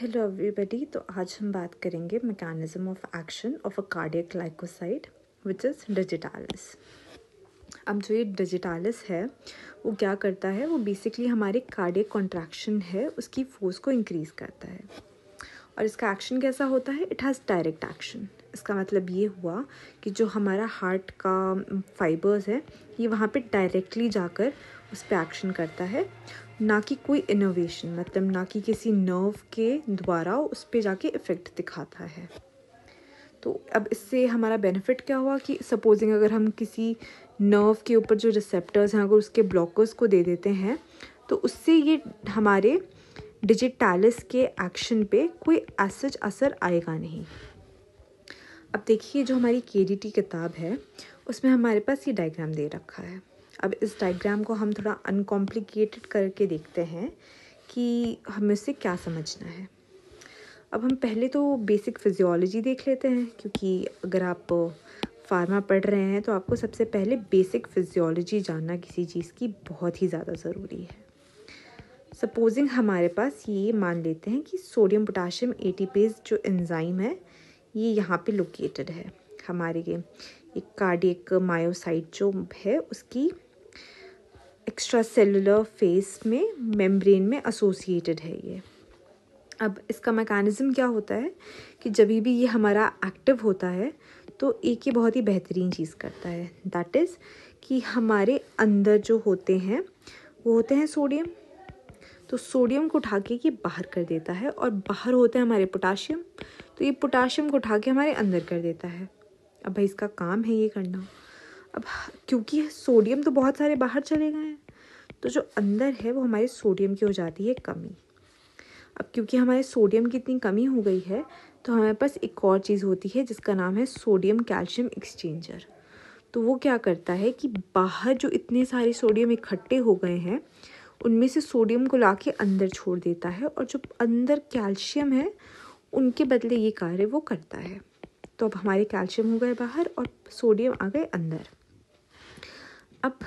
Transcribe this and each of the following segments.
Hello everybody. तो आज हम बात करेंगे mechanism of action of a cardiac glycoside which is digitalis. अब जो ये डिजिटालिस है वो क्या करता है, वो बेसिकली हमारे कार्डियक कॉन्ट्रैक्शन है उसकी फोर्स को इंक्रीज़ करता है। और इसका एक्शन कैसा होता है? It has direct action. इसका मतलब ये हुआ कि जो हमारा हार्ट का फाइबर्स है ये वहाँ पे डायरेक्टली जाकर उस पर एक्शन करता है, ना कि कोई इनोवेशन, मतलब ना कि किसी नर्व के द्वारा उस पर जाके इफ़ेक्ट दिखाता है। तो अब इससे हमारा बेनिफिट क्या हुआ कि सपोजिंग अगर हम किसी नर्व के ऊपर जो रिसेप्टर्स हैं अगर उसके ब्लॉकर्स को दे देते हैं तो उससे ये हमारे डिजिटालिस के एक्शन पे कोई सच असर आएगा नहीं। अब देखिए जो हमारी केडीटी किताब है उसमें हमारे पास ये डायग्राम दे रखा है। अब इस डायग्राम को हम थोड़ा अनकॉम्प्लिकेटेड करके देखते हैं कि हमें इससे क्या समझना है। अब हम पहले तो बेसिक फिजियोलॉजी देख लेते हैं, क्योंकि अगर आप फार्मा पढ़ रहे हैं तो आपको सबसे पहले बेसिक फिजियोलॉजी जानना किसी चीज़ की बहुत ही ज़्यादा ज़रूरी है। सपोजिंग हमारे पास ये मान लेते हैं कि सोडियम पोटाशियम एटीपेज जो एंजाइम है ये यहाँ पे लोकेटेड है हमारे एक कार्डियक मायोसाइट जो है उसकी एक्स्ट्रा सेलुलर फेस में मेम्ब्रेन में एसोसिएटेड है ये। अब इसका मैकेनिज़्म क्या होता है कि जब भी ये हमारा एक्टिव होता है तो एक ही बहुत ही बेहतरीन चीज़ करता है, दैट इज़ कि हमारे अंदर जो होते हैं वो होते हैं सोडियम। तो सोडियम को उठा के ये बाहर कर देता है, और बाहर होते हैं हमारे पोटाशियम, तो ये पोटाशियम को उठा के हमारे अंदर कर देता है। अब भाई इसका काम है ये करना। अब क्योंकि सोडियम तो बहुत सारे बाहर चले गए हैं तो जो अंदर है वो हमारे सोडियम की हो जाती है कमी। अब क्योंकि हमारे सोडियम की इतनी कमी हो गई है तो हमारे पास एक और चीज़ होती है जिसका नाम है सोडियम कैल्शियम एक्सचेंजर। तो वो क्या करता है कि बाहर जो इतने सारे सोडियम इकट्ठे हो गए हैं उनमें से सोडियम को लाके अंदर छोड़ देता है, और जो अंदर कैल्शियम है उनके बदले ये कार्य वो करता है। तो अब हमारे कैल्शियम हो गए बाहर और सोडियम आ गए अंदर। अब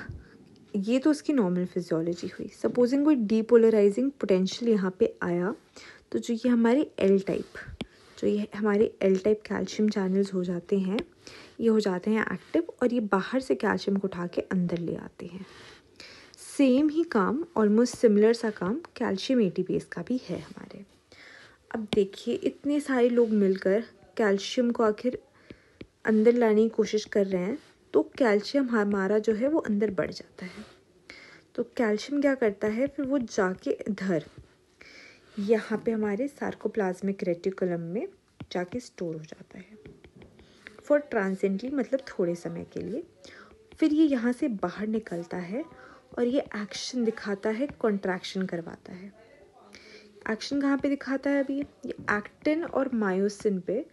ये तो उसकी नॉर्मल फिजियोलॉजी हुई। सपोजिंग कोई डीपोलराइजिंग पोटेंशियल यहाँ पे आया तो जो ये हमारे एल टाइप, जो ये हमारे एल टाइप कैल्शियम चैनल्स हो जाते हैं, ये हो जाते हैं एक्टिव और ये बाहर से कैल्शियम को उठा के अंदर ले आते हैं। सेम ही काम, ऑलमोस्ट सिमिलर सा काम कैल्शियम एटीपेज का भी है हमारे। अब देखिए इतने सारे लोग मिलकर कैल्शियम को आखिर अंदर लाने की कोशिश कर रहे हैं तो कैल्शियम हमारा जो है वो अंदर बढ़ जाता है। तो कैल्शियम क्या करता है, फिर वो जाके इधर यहाँ पे हमारे सार्कोप्लाज्मिक रेटिकुलम में जाके स्टोर हो जाता है फॉर ट्रांसिएंटली, मतलब थोड़े समय के लिए। फिर ये यहाँ से बाहर निकलता है और ये एक्शन दिखाता है, कॉन्ट्रैक्शन करवाता है। एक्शन कहाँ पे दिखाता है अभी? ये एक्टिन और मायोसिन पे,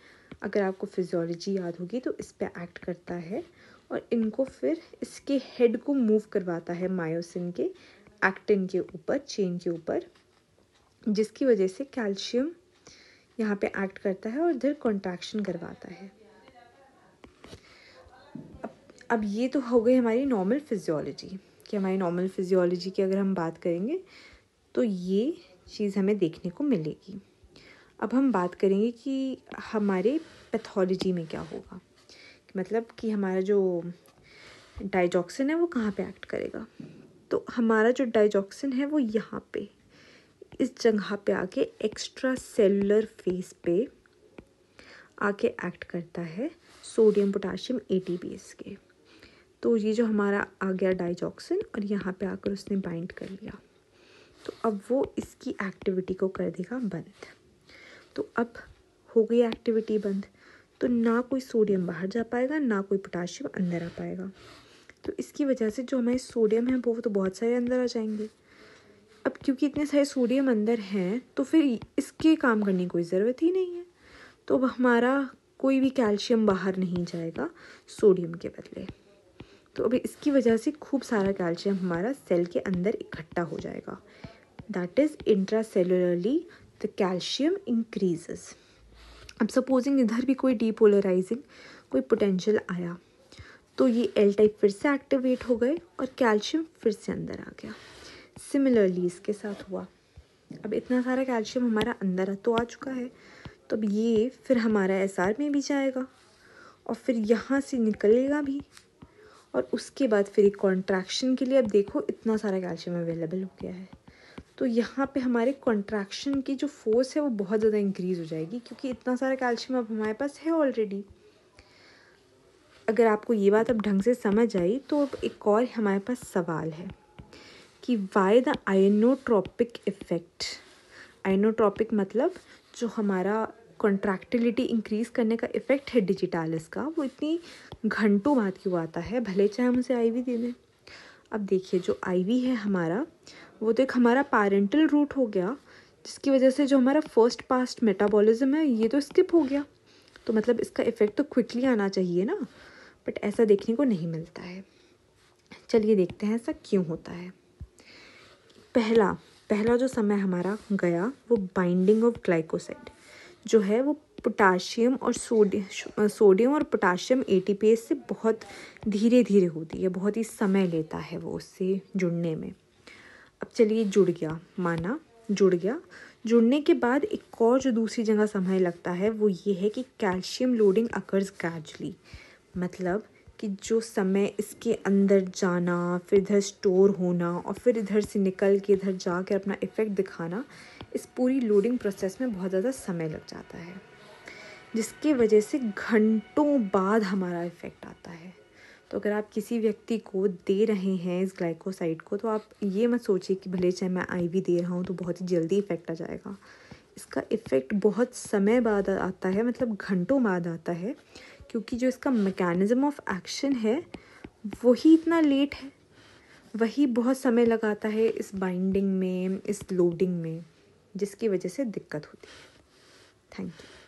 अगर आपको फिजियोलॉजी याद होगी तो इस पे एक्ट करता है और इनको फिर इसके हेड को मूव करवाता है मायोसिन के एक्टिन के ऊपर, चेन के ऊपर, जिसकी वजह से कैल्शियम यहाँ पे एक्ट करता है और इधर कॉन्ट्रैक्शन करवाता है। अब ये तो हो गई हमारी नॉर्मल फिजियोलॉजी कि हमारी नॉर्मल फिजियोलॉजी की अगर हम बात करेंगे तो ये चीज़ हमें देखने को मिलेगी। अब हम बात करेंगे कि हमारे पैथोलॉजी में क्या होगा, मतलब कि हमारा जो डाइजॉक्सिन है वो कहाँ पे एक्ट करेगा। तो हमारा जो डाइजॉक्सिन है वो यहाँ पे इस जगह पे आके एक्स्ट्रा सेलुलर फेस पे आके एक्ट करता है सोडियम पोटाशियम एटीपेज के। तो ये जो हमारा आ गया डाइजॉक्सिन और यहाँ पे आकर उसने बाइंड कर लिया, तो अब वो इसकी एक्टिविटी को कर देगा बंद। तो अब हो गई एक्टिविटी बंद, तो ना कोई सोडियम बाहर जा पाएगा ना कोई पोटाशियम अंदर आ पाएगा। तो इसकी वजह से जो हमारे सोडियम है वो तो बहुत सारे अंदर आ जाएंगे। अब क्योंकि इतने सारे सोडियम अंदर हैं तो फिर इसके काम करने की कोई ज़रूरत ही नहीं है, तो अब हमारा कोई भी कैल्शियम बाहर नहीं जाएगा सोडियम के बदले। तो अभी इसकी वजह से खूब सारा कैल्शियम हमारा सेल के अंदर इकट्ठा हो जाएगा, that is intracellularly the calcium increases. अब सपोजिंग इधर भी कोई डीपोलराइजिंग कोई पोटेंशियल आया तो ये एल टाइप फिर से एक्टिवेट हो गए और कैल्शियम फिर से अंदर आ गया। सिमिलरली इसके साथ हुआ। अब इतना सारा कैल्शियम हमारा अंदर तो आ चुका है, तो अब ये फिर हमारा एसआर में भी जाएगा और फिर यहाँ से निकलेगा भी, और उसके बाद फिर एक कॉन्ट्रैक्शन के लिए अब देखो इतना सारा कैल्शियम अवेलेबल हो गया है, तो यहाँ पे हमारे कॉन्ट्रैक्शन की जो फोर्स है वो बहुत ज़्यादा इंक्रीज़ हो जाएगी, क्योंकि इतना सारा कैल्शियम अब हमारे पास है ऑलरेडी। अगर आपको ये बात अब ढंग से समझ आई तो अब एक और हमारे पास सवाल है कि वाई द आयनोट्रोपिक इफ़ेक्ट। आयनोट्रोपिक मतलब जो हमारा कॉन्ट्रैक्टिलिटी इंक्रीज़ करने का इफ़ेक्ट है डिजिटालिस का, वो इतनी घंटों बाद क्यों आता है, भले चाहे हम उसे आईवी दे दें। अब देखिए जो आईवी है हमारा, वो तो एक हमारा पैरेंटल रूट हो गया, जिसकी वजह से जो हमारा फर्स्ट पास्ट मेटाबॉलिज्म है ये तो स्किप हो गया, तो मतलब इसका इफ़ेक्ट तो क्विकली आना चाहिए ना, बट ऐसा देखने को नहीं मिलता है। चलिए देखते हैं ऐसा क्यों होता है। पहला जो समय हमारा गया वो बाइंडिंग ऑफ ग्लाइकोसाइड जो है वो पोटाशियम और सोडियम और पोटाशियम एटीपीएस से बहुत धीरे धीरे होती है, बहुत ही समय लेता है वो उससे जुड़ने में। अब चलिए जुड़ गया, माना जुड़ गया, जुड़ने के बाद एक और जो दूसरी जगह समय लगता है वो ये है कि कैल्शियम लोडिंग अकर्स ग्रेजुअली, मतलब कि जो समय इसके अंदर जाना, फिर इधर स्टोर होना और फिर इधर से निकल के इधर जाकर अपना इफ़ेक्ट दिखाना, इस पूरी लोडिंग प्रोसेस में बहुत ज़्यादा समय लग जाता है, जिसकी वजह से घंटों बाद हमारा इफ़ेक्ट आता है। तो अगर आप किसी व्यक्ति को दे रहे हैं इस ग्लाइकोसाइड को, तो आप ये मत सोचिए कि भले चाहे मैं आईवी दे रहा हूँ तो बहुत ही जल्दी इफ़ेक्ट आ जाएगा। इसका इफ़ेक्ट बहुत समय बाद आता है, मतलब घंटों बाद आता है, क्योंकि जो इसका मैकेनिज़्म ऑफ एक्शन है वही इतना लेट है, वही बहुत समय लगाता है इस बाइंडिंग में, इस लोडिंग में, जिसकी वजह से दिक्कत होती है। Thank you.